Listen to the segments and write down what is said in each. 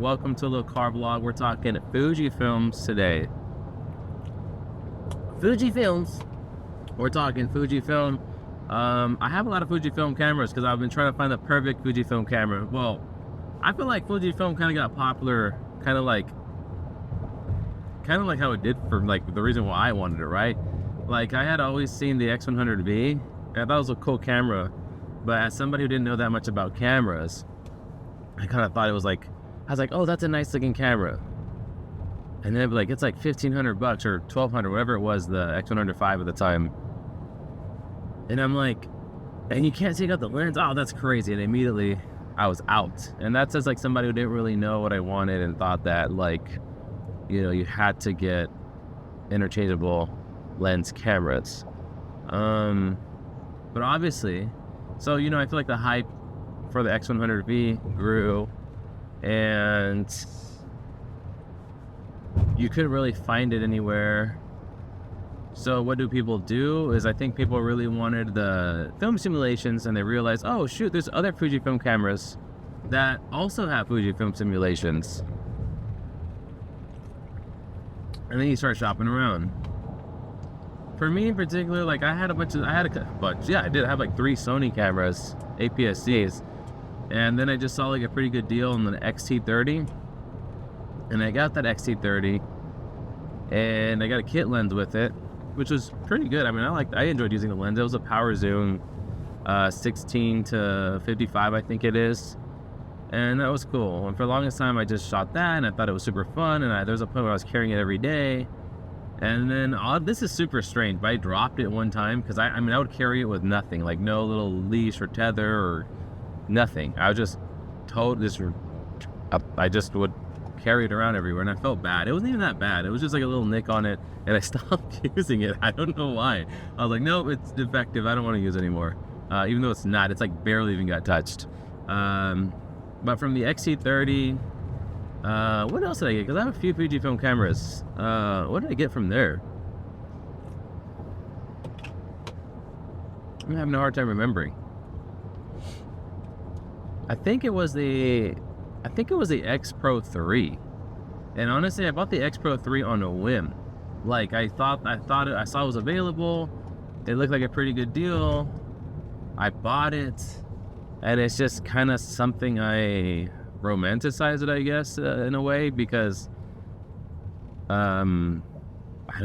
welcome to a little car vlog. We're talking Fujifilms today. Fujifilms. We're talking Fujifilm. I have a lot of Fujifilm cameras because I've been trying to find the perfect Fujifilm camera. Well, I feel like Fujifilm kind of got popular, kind of like how it did for like the reason why I wanted it, right? Like I had always seen the X100V, and I thought it was a cool camera, but as somebody who didn't know that much about cameras, I kind of thought it was like, I was like, oh, that's a nice looking camera. And then like, it's like $1,500 or $1,200, whatever it was, the X105 at the time. And I'm like, and you can't take out the lens? Oh, that's crazy. And immediately I was out. And that's as like somebody who didn't really know what I wanted and thought that like, you know, you had to get interchangeable lens cameras. But obviously, so, you know, I feel like the hype for the X100V grew, and you couldn't really find it anywhere. So what do people do is I think people really wanted the film simulations, and they realized, oh shoot, there's other Fujifilm cameras that also have Fujifilm simulations. And then you start shopping around. For me in particular, like I did have like 3 Sony cameras, APS-Cs. And then I just saw like a pretty good deal on the XT30. And I got that XT30 and I got a kit lens with it, which was pretty good. I mean, I enjoyed using the lens. It was a power zoom, 16 to 55, I think it is. And that was cool. And for the longest time, I just shot that and I thought it was super fun. And there was a point where I was carrying it every day. And then, this is super strange, but I dropped it one time because I would carry it with nothing, like no little leash or tether or nothing. I was just I just would carry it around everywhere, and I felt bad. It wasn't even that bad. It was just like a little nick on it, and I stopped using it. I don't know why. I was like, no, it's defective. I don't want to use it anymore. Even though it's not. It's like barely even got touched. But from the XT30, what else did I get? Because I have a few Fujifilm cameras. What did I get from there? I'm having a hard time remembering. I think it was the X Pro 3. And honestly, I bought the X Pro 3 on a whim. Like I saw it was available. It looked like a pretty good deal. I bought it, and it's just kind of something I romanticize it, I guess, in a way, because I don't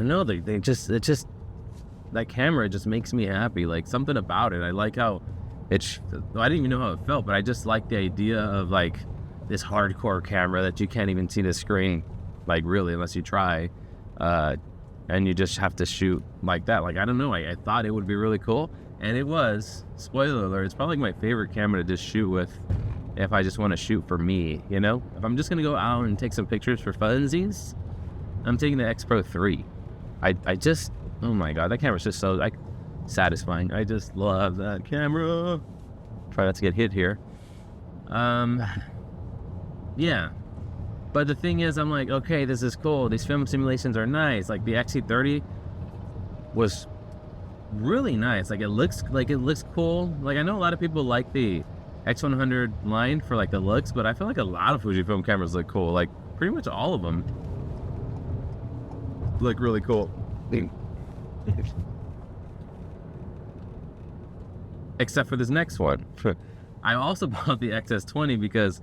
know, that camera just makes me happy. Like something about it. I like how I didn't even know how it felt, but I just like the idea of like this hardcore camera that you can't even see the screen, like really, unless you try, and you just have to shoot like that. Like I don't know, I thought it would be really cool, and it was. Spoiler alert, it's probably my favorite camera to just shoot with if I just want to shoot for me, you know? If I'm just gonna go out and take some pictures for funsies, I'm taking the X Pro 3. I just, oh my god, that camera's just so satisfying. I just love that camera. Try not to get hit here. Yeah. But the thing is, I'm like, okay, this is cool. These film simulations are nice. Like the XT30 was really nice. Like it looks cool. Like I know a lot of people like the X100 line for like the looks, but I feel like a lot of Fujifilm cameras look cool. Like pretty much all of them look really cool. Except for this next one. I also bought the XS20 because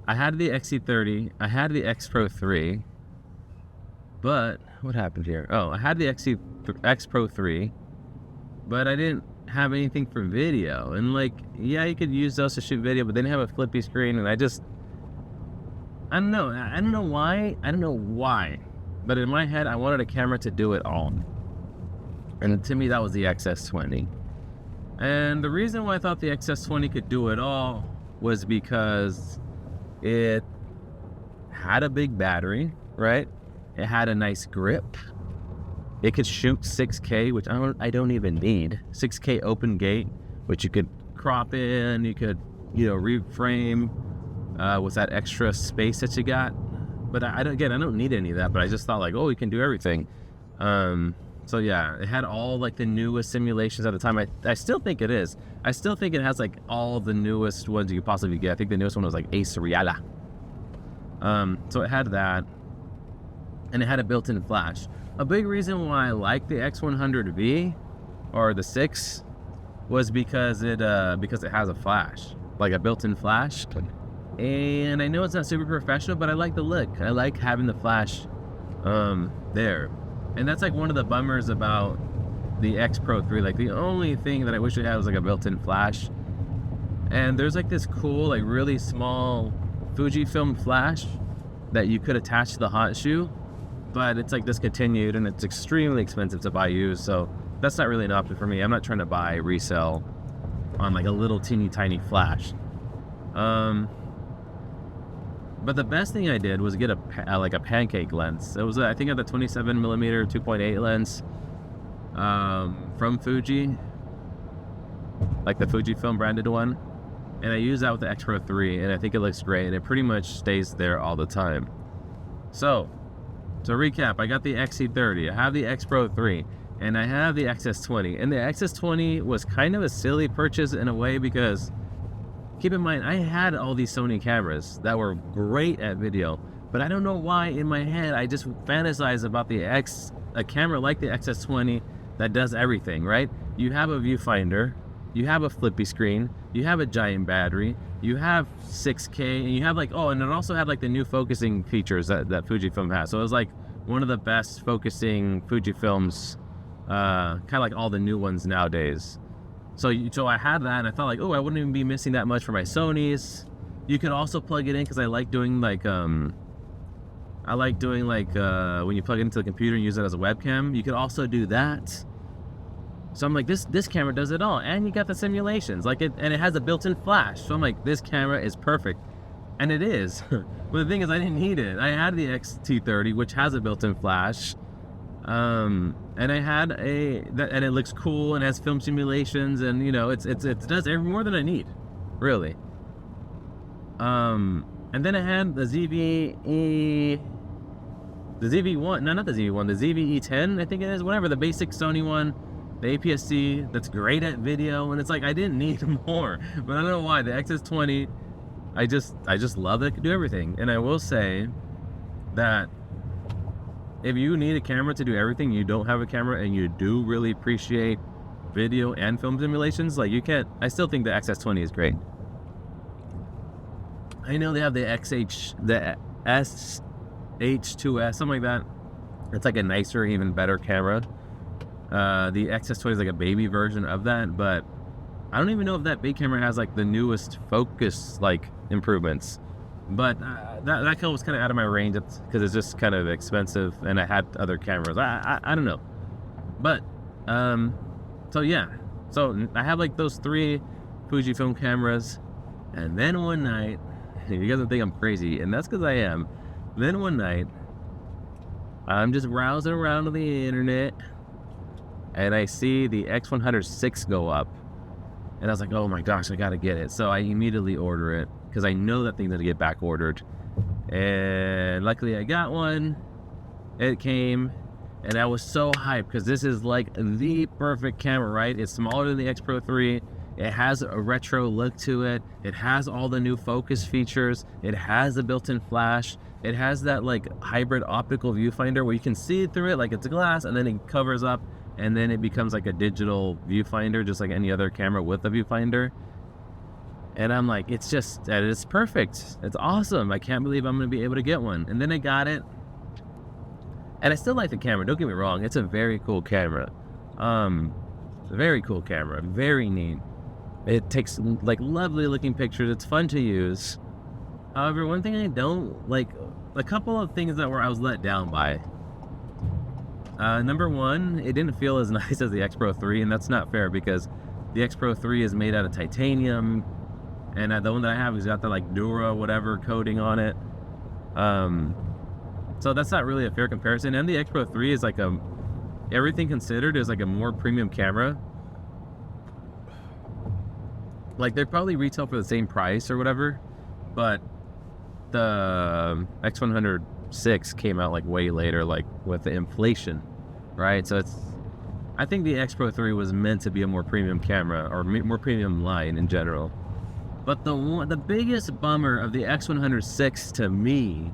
I had the XT30, I had the X Pro 3, but what happened here? Oh, I had the X Pro 3, but I didn't have anything for video. And like, yeah, you could use those to shoot video, but they didn't have a flippy screen, and I don't know why, but in my head, I wanted a camera to do it all. And to me, that was the XS20. And the reason why I thought the XS20 could do it all was because it had a big battery, right? It had a nice grip. It could shoot 6K, which I don't even need. 6K open gate, which you could crop in, you could, you know, reframe with that extra space that you got. But I don't need any of that, but I just thought like, oh, we can do everything. So yeah, it had all like the newest simulations at the time. I still think it is. I still think it has like all the newest ones you could possibly get. I think the newest one was like Ace Reala. So it had that, and it had a built-in flash. A big reason why I like the X100V or the 6 was because it has a flash, like a built-in flash. And I know it's not super professional, but I like the look. I like having the flash there. And that's like one of the bummers about the X Pro 3. Like the only thing that I wish it had was like a built-in flash. And there's like this cool, like really small Fujifilm flash that you could attach to the hot shoe, but it's like discontinued and it's extremely expensive to buy used. So that's not really an option for me. I'm not trying to buy resell on like a little teeny tiny flash. But the best thing I did was get a pancake lens. It was I think I had the 27mm 2.8 lens from Fuji, like the Fujifilm branded one, and I use that with the X Pro 3, and I think it looks great, and it pretty much stays there all the time. So to recap, I got the XC30, I have the X Pro 3, and I have the XS20. And the XS20 was kind of a silly purchase in a way, because keep in mind, I had all these Sony cameras that were great at video, but I don't know why in my head I just fantasize about a camera like the XS20 that does everything, right? You have a viewfinder, you have a flippy screen, you have a giant battery, you have 6K, and you have like, oh, and it also had like the new focusing features that Fujifilm has. So it was like one of the best focusing Fujifilms, kind of like all the new ones nowadays. So I had that, and I thought like, oh, I wouldn't even be missing that much for my Sonys. You could also plug it in, because I like doing like, when you plug it into the computer and use it as a webcam, you could also do that. So I'm like, this camera does it all, and you got the simulations, and it has a built-in flash. So I'm like, this camera is perfect, and it is. But the thing is, I didn't need it. I had the X-T30, which has a built-in flash. And I had and it looks cool and has film simulations, and you know, it does more than I need, really. And then I had the ZVE1, the ZVE10, I think it is, whatever, the basic Sony one, the APS-C that's great at video, and it's like I didn't need more, but I don't know why. The XS20, I just love it, it can do everything. And I will say that if you need a camera to do everything, you don't have a camera, and you do really appreciate video and film simulations, like I still think the XS20 is great. I know they have the SH2S, something like that. It's like a nicer, even better camera. The XS20 is like a baby version of that, but I don't even know if that big camera has like the newest focus like improvements. But that was kind of out of my range, because it's just kind of expensive, and I had other cameras. I don't know. But so yeah, so I have like those 3 Fujifilm cameras, and then one night, you guys don't think I'm crazy, and that's because I am. Then one night, I'm just browsing around on the internet, and I see the X106 go up, and I was like, oh my gosh, I gotta get it. So I immediately order it, because I know that thing's gonna get back ordered. And luckily I got one. It came, and I was so hyped, because this is like the perfect camera, right? It's smaller than the X Pro 3. It has a retro look to it. It has all the new focus features. It has a built-in flash. It has that like hybrid optical viewfinder where you can see through it like it's a glass, and then it covers up, and then it becomes like a digital viewfinder, just like any other camera with a viewfinder. And I'm like, it's perfect. It's awesome. I can't believe I'm gonna be able to get one. And then I got it, and I still like the camera, don't get me wrong. It's a very cool camera. Very cool camera, very neat. It takes like lovely looking pictures. It's fun to use. However, one thing I don't like, a couple of things that I was let down by. Number one, it didn't feel as nice as the X Pro 3, and that's not fair, because the X Pro 3 is made out of titanium, and the one that I have has got the like Dura whatever coating on it. So that's not really a fair comparison. And the X Pro 3 is like everything considered, is like a more premium camera. Like they probably retail for the same price or whatever, but the X106 came out like way later, like with the inflation, right? So I think the X Pro 3 was meant to be a more premium camera, or more premium line in general. But the biggest bummer of the X106 to me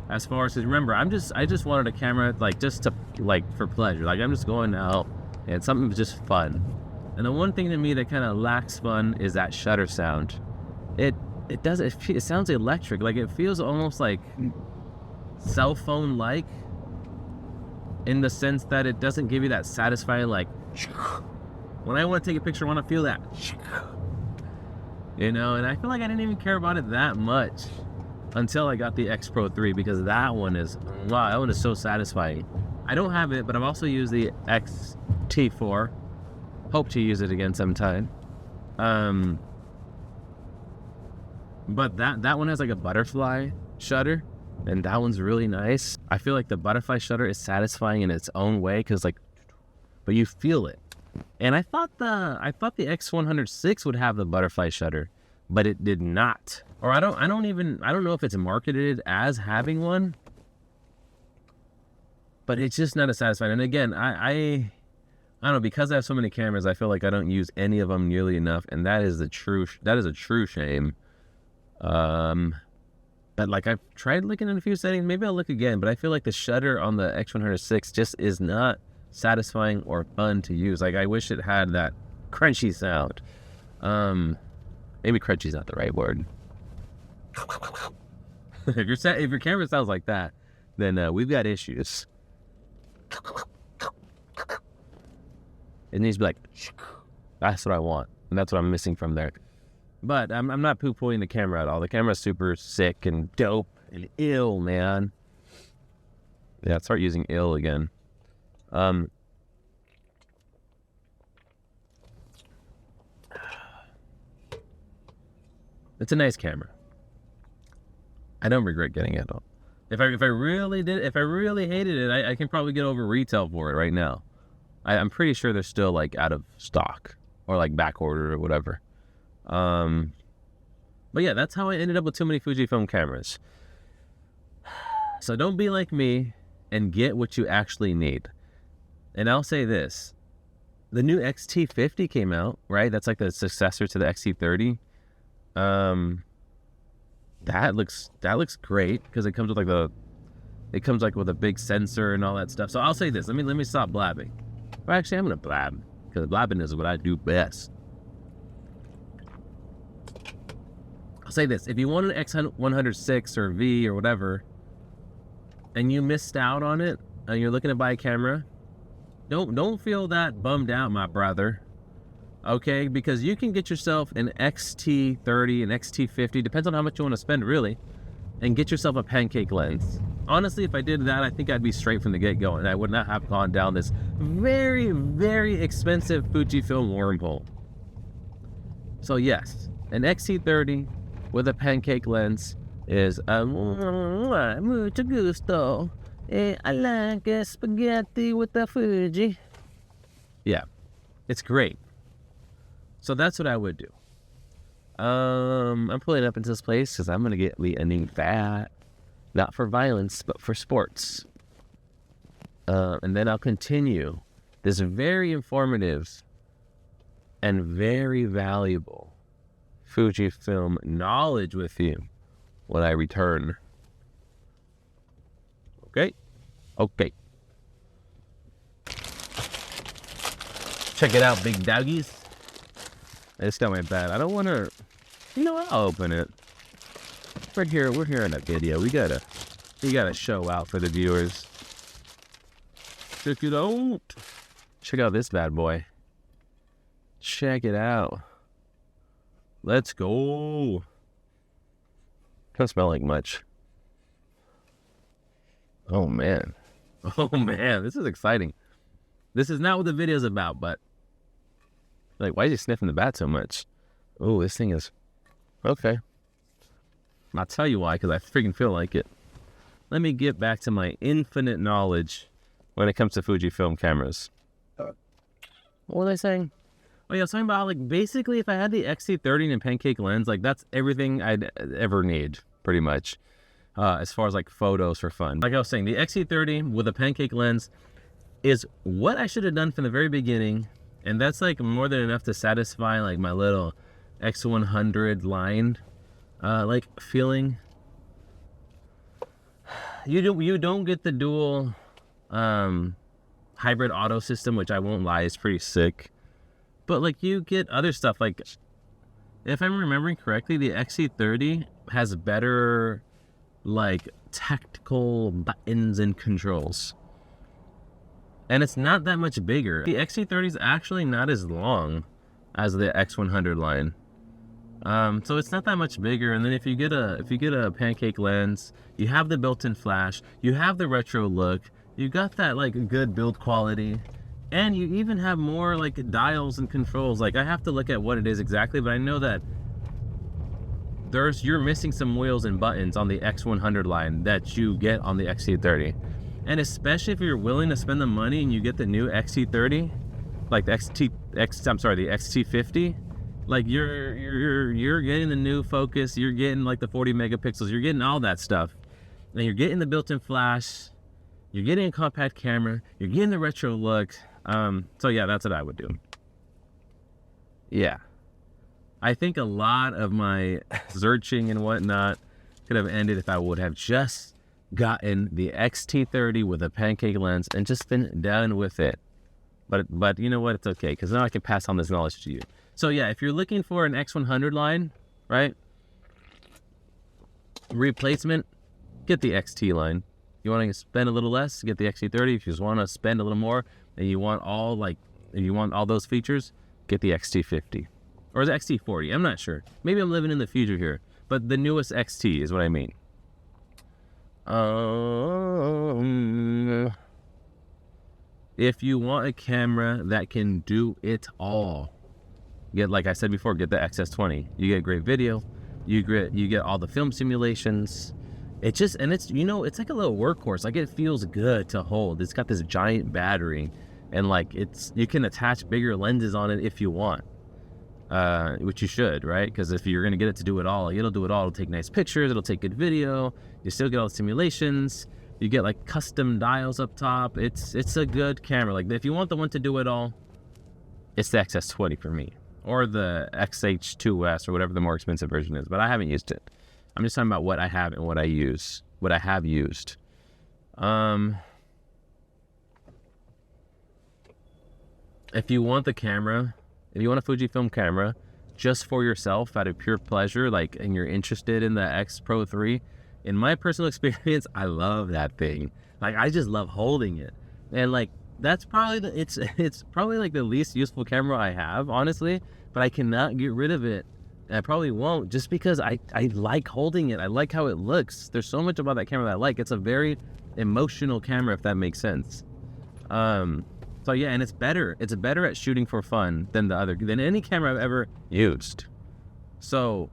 As far as, remember, I just wanted a camera like just to like for pleasure. Like I'm just going out and something just fun. And the one thing to me that kind of lacks fun is that shutter sound. It sounds electric. Like it feels almost like cell phone like, in the sense that it doesn't give you that satisfying like. When I want to take a picture, I want to feel that. You know, and I feel like I didn't even care about it that much until I got the X Pro 3, because that one is, wow, that one is so satisfying. I don't have it, but I've also used the X-T4. Hope to use it again sometime. But that one has like a butterfly shutter, and that one's really nice. I feel like the butterfly shutter is satisfying in its own way, because like, but you feel it. And I thought the X106 would have the butterfly shutter, but it did not. Or I don't know if it's marketed as having one, but it's just not as satisfying. And again, I don't know, because I have so many cameras, I feel like I don't use any of them nearly enough, and that is a true shame. But like I've tried looking at a few settings, maybe I'll look again, but I feel like the shutter on the X106 just is not satisfying or fun to use. Like I wish it had that crunchy sound. Maybe crunchy is not the right word. If your camera sounds like that, then we've got issues. It needs to be like, that's what I want, and that's what I'm missing from there. But I'm not poo-pooing the camera at all. The camera's super sick and dope and ill, man. Yeah, start using ill again. It's a nice camera. I don't regret getting it though. If I really hated it, I can probably get over retail for it right now. I'm pretty sure they're still like out of stock or like back order or whatever. But yeah, that's how I ended up with too many Fujifilm cameras. So don't be like me and get what you actually need. And I'll say this, the new X-T50 came out, right? That's like the successor to the X-T30. That looks great, because it comes with with a big sensor and all that stuff. So I'll say this, let me stop blabbing. Well, actually, I'm gonna blab, because blabbing is what I do best. I'll say this, if you want an X106 or V or whatever, and you missed out on it, and you're looking to buy a camera, don't feel that bummed out, my brother. Okay, because you can get yourself an X-T30, an X-T50, depends on how much you want to spend really, and get yourself a pancake lens. Honestly, if I did that, I think I'd be straight from the get-go, and I would not have gone down this very, very expensive Fujifilm wormhole. So yes, an X-T30 with a pancake lens is mucho gusto. I like spaghetti with the Fuji. Yeah, it's great. So that's what I would do. I'm pulling up into this place because I'm gonna get me a new fat, not for violence but for sports. And then I'll continue this very informative and very valuable Fujifilm knowledge with you when I return. Okay. Check it out, big doggies. I just got my bat. I don't want to, I'll open it. We're here in a video. We gotta show out for the viewers. Check it out. Check out this bad boy. Check it out. Let's go. Doesn't smell like much. Oh man, this is exciting. This is not what the video's about, but like, why is he sniffing the bat so much? Oh, this thing is okay. I'll tell you why, because I freaking feel like it. Let me get back to my infinite knowledge when it comes to Fujifilm cameras. What was I saying? Oh yeah, I was talking about how, like, basically if I had the X-T30 and pancake lens, like that's everything I'd ever need, pretty much. As far as like photos for fun. Like I was saying, the X-T30 with a pancake lens is what I should have done from the very beginning, and that's like more than enough to satisfy like my little X100 line like feeling. you don't get the dual hybrid auto system, which I won't lie is pretty sick. But like you get other stuff. Like if I'm remembering correctly, the XC30 has better like tactical buttons and controls. And it's not that much bigger. The XC30 is actually not as long as the X100 line. So it's not that much bigger. And then if you get a pancake lens, you have the built-in flash, you have the retro look, you got that like good build quality, and you even have more like dials and controls. Like I have to look at what it is exactly, but I know that you're missing some wheels and buttons on the X100 line that you get on the XC30. And especially if you're willing to spend the money and you get the new XC30, like the the XT50, like you're getting the new focus, you're getting like the 40 megapixels, you're getting all that stuff. And you're getting the built-in flash, you're getting a compact camera, you're getting the retro look. So yeah, that's what I would do. Yeah. I think a lot of my searching and whatnot could have ended if I would have just gotten the XT30 with a pancake lens and just been done with it. But you know what? It's okay, because now I can pass on this knowledge to you. So yeah, if you're looking for an X100 line, right? Replacement, get the XT line. You want to spend a little less, get the XT30. If you just want to spend a little more and you want all those features, get the XT50. Or the XT40, I'm not sure. Maybe I'm living in the future here. But the newest XT is what I mean. If you want a camera that can do it all, like I said before, get the XS20. You get great video, you get all the film simulations. It's like a little workhorse. Like it feels good to hold. It's got this giant battery, and like you can attach bigger lenses on it if you want. Which you should, right? Because if you're gonna get it to do it all, it'll do it all. It'll take nice pictures, it'll take good video, you still get all the simulations, you get like custom dials up top. It's a good camera. Like if you want the one to do it all, it's the XS20 for me, or the XH2S, or whatever the more expensive version is, but I haven't used it. I'm just talking about what I have and what I have used. If you want the camera, if you want a Fujifilm camera just for yourself out of pure pleasure, like, and you're interested in the X Pro 3, in my personal experience, I love that thing. Like, I just love holding it. And like, that's probably, it's probably like the least useful camera I have, honestly, but I cannot get rid of it. And I probably won't, just because I like holding it. I like how it looks. There's so much about that camera that I like. It's a very emotional camera, if that makes sense. So yeah, and it's better. It's better at shooting for fun than any camera I've ever used. So,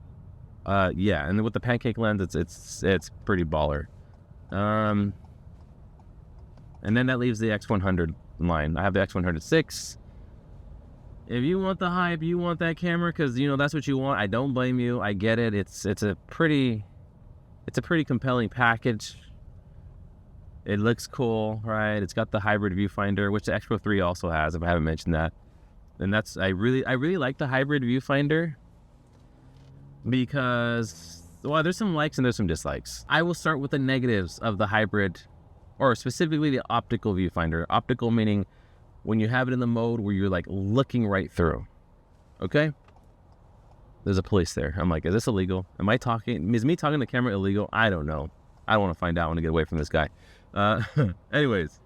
yeah, and with the pancake lens, it's pretty baller. And then that leaves the X100 line. I have the X100 If you want the hype, you want that camera, because that's what you want. I don't blame you. I get it. It's a pretty compelling package. It looks cool, right? It's got the hybrid viewfinder, which the X Pro 3 also has, if I haven't mentioned that. And I really like the hybrid viewfinder, because, well, there's some likes and there's some dislikes. I will start with the negatives of the hybrid, or specifically the optical viewfinder. Optical meaning when you have it in the mode where you're like looking right through. Okay? There's a police there. I'm like, is this illegal? Is me talking to the camera illegal? I don't know. I don't want to find out. I want to get away from this guy. Anyways,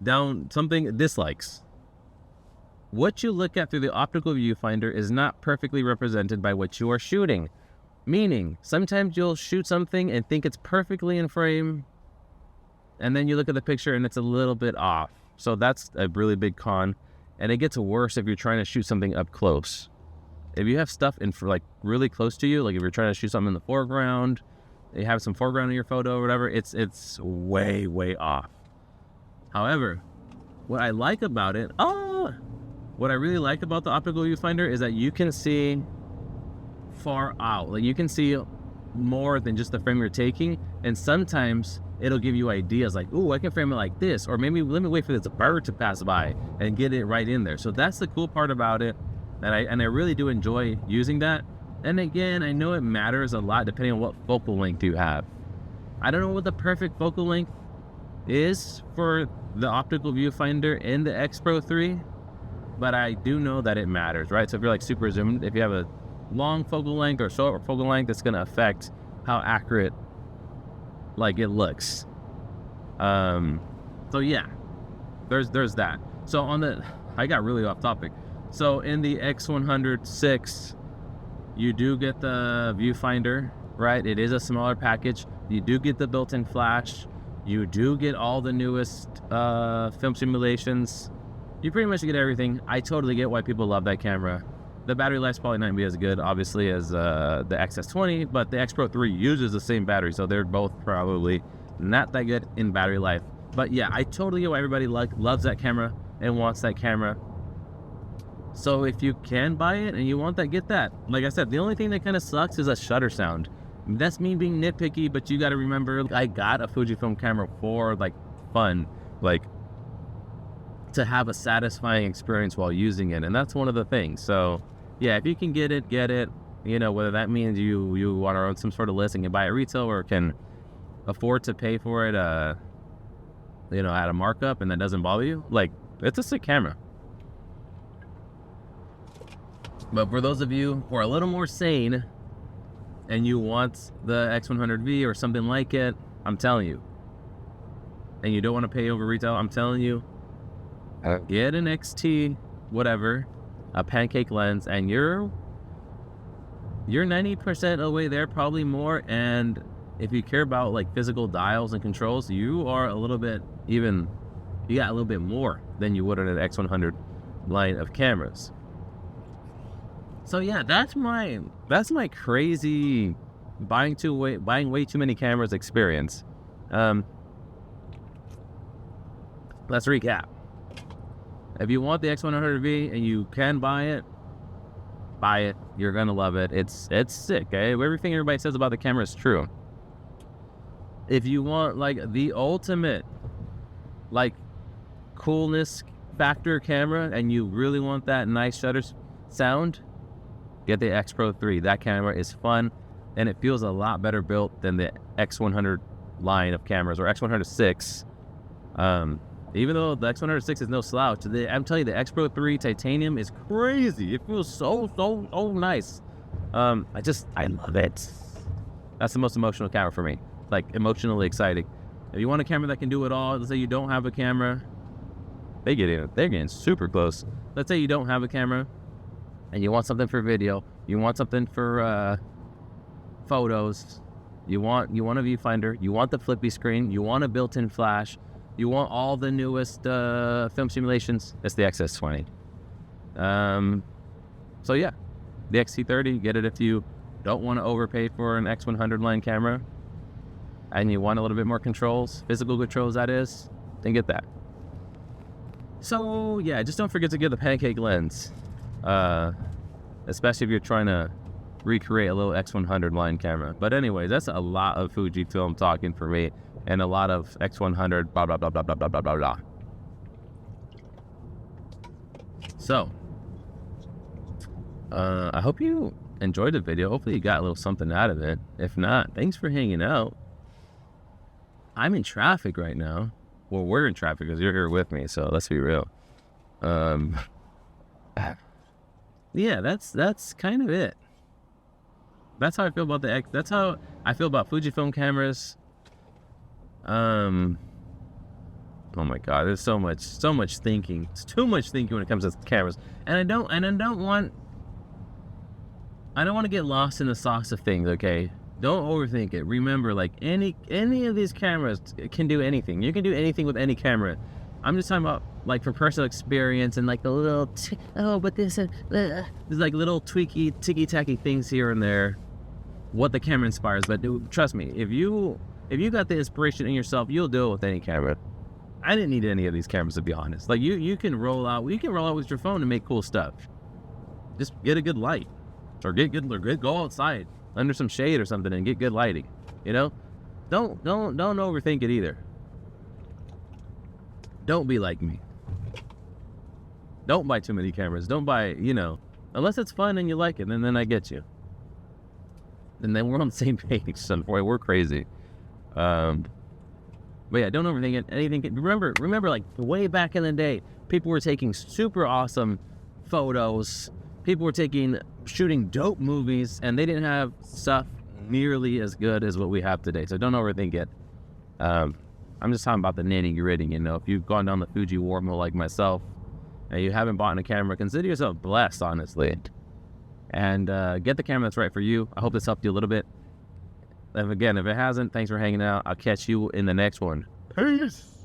dislikes. What you look at through the optical viewfinder is not perfectly represented by what you are shooting. Meaning, sometimes you'll shoot something and think it's perfectly in frame, and then you look at the picture and it's a little bit off. So that's a really big con. And it gets worse if you're trying to shoot something up close. If you have stuff like really close to you, like if you're trying to shoot something in the foreground, you have some foreground in your photo or whatever, it's way, way off. However, what I like about it, what I really like about the optical viewfinder is that you can see far out. Like you can see more than just the frame you're taking, and sometimes it'll give you ideas like, ooh, I can frame it like this, or maybe let me wait for this bird to pass by and get it right in there. So that's the cool part about it, and I really do enjoy using that. And again, I know it matters a lot depending on what focal length you have. I don't know what the perfect focal length is for the optical viewfinder in the X Pro 3, but I do know that it matters, right? So if you're like super zoomed, if you have a long focal length or short focal length, it's going to affect how accurate like it looks. So yeah, there's that. So I got really off topic. So in the X100 you do get the viewfinder, right? It is a smaller package. You do get the built-in flash. You do get all the newest film simulations. You pretty much get everything. I totally get why people love that camera. The battery life's probably not gonna be as good, obviously, as the XS20, but the X Pro 3 uses the same battery, so they're both probably not that good in battery life. But yeah, I totally get why everybody loves that camera and wants that camera. So if you can buy it and you want that, get that. Like I said, the only thing that kind of sucks is a shutter sound. That's me being nitpicky, but you got to remember, I got a Fujifilm camera for like fun, like to have a satisfying experience while using it, and that's one of the things. So yeah, if you can get it, get it. You know, whether that means you want to own some sort of list and can buy it retail, or can afford to pay for it, you know, at a markup, and that doesn't bother you. Like, it's a sick camera. But for those of you who are a little more sane and you want the X100V or something like it, I'm telling you, and you don't want to pay over retail, I'm telling you, get an XT, whatever, a pancake lens, and you're 90% of the way there, probably more. And if you care about like physical dials and controls, you are a little bit you got a little bit more than you would on an X100 line of cameras. So yeah, that's my crazy buying way too many cameras experience. Let's recap. If you want the X100V and you can buy it, buy it. You're gonna love it. It's sick. Okay, everything everybody says about the camera is true. If you want like the ultimate like coolness factor camera and you really want that nice shutter sound, get the X Pro 3. That camera is fun and it feels a lot better built than the X100 line of cameras, or X106. Even though the X106 is no slouch, I'm telling you, the X Pro 3 titanium is crazy. It feels so nice. I love it. That's the most emotional camera for me. Like, emotionally exciting. If you want a camera that can do it all, let's say you don't have a camera, they're getting super close. Let's say you don't have a camera and you want something for video, you want something for photos, you want a viewfinder, you want the flippy screen, you want a built-in flash, you want all the newest film simulations, it's the XS20. So yeah, the XT30, get it if you don't want to overpay for an X100 line camera and you want a little bit more controls, physical controls that is, then get that. So yeah, just don't forget to get the pancake lens, especially if you're trying to recreate a little X100 line camera. But anyway, that's a lot of Fujifilm talking for me, and a lot of X100 blah blah blah blah blah blah blah blah blah. So I hope you enjoyed the video. Hopefully you got a little something out of it. If not, thanks for hanging out. I'm in traffic right now. Well, we're in traffic because you're here with me, so let's be real. Yeah, that's kind of it. That's how I feel about that's how I feel about Fujifilm cameras. Oh my god, there's so much thinking. It's too much thinking when it comes to cameras. And I don't want to get lost in the sauce of things, okay? Don't overthink it. Remember, like, any of these cameras can do anything. You can do anything with any camera. I'm just talking about, like, from personal experience and, like, the little, there's, like, little ticky-tacky things here and there, what the camera inspires. But trust me, if you got the inspiration in yourself, you'll do it with any camera. I didn't need any of these cameras, to be honest. Like, you can roll out with your phone and make cool stuff. Just get a good light, or go outside under some shade or something and get good lighting. You know, don't overthink it either. Don't be like me. Don't buy too many cameras. Don't buy, unless it's fun and you like it, and then I get you. And then we're on the same page. Boy, we're crazy. But yeah, don't overthink it. Anything. Remember, like way back in the day, people were taking super awesome photos. People were shooting dope movies, and they didn't have stuff nearly as good as what we have today. So don't overthink it. I'm just talking about the nitty gritty. You know, if you've gone down the Fuji wormhole like myself, and you haven't bought a camera, consider yourself blessed, honestly. And get the camera that's right for you. I hope this helped you a little bit. And again, if it hasn't, thanks for hanging out. I'll catch you in the next one. Peace.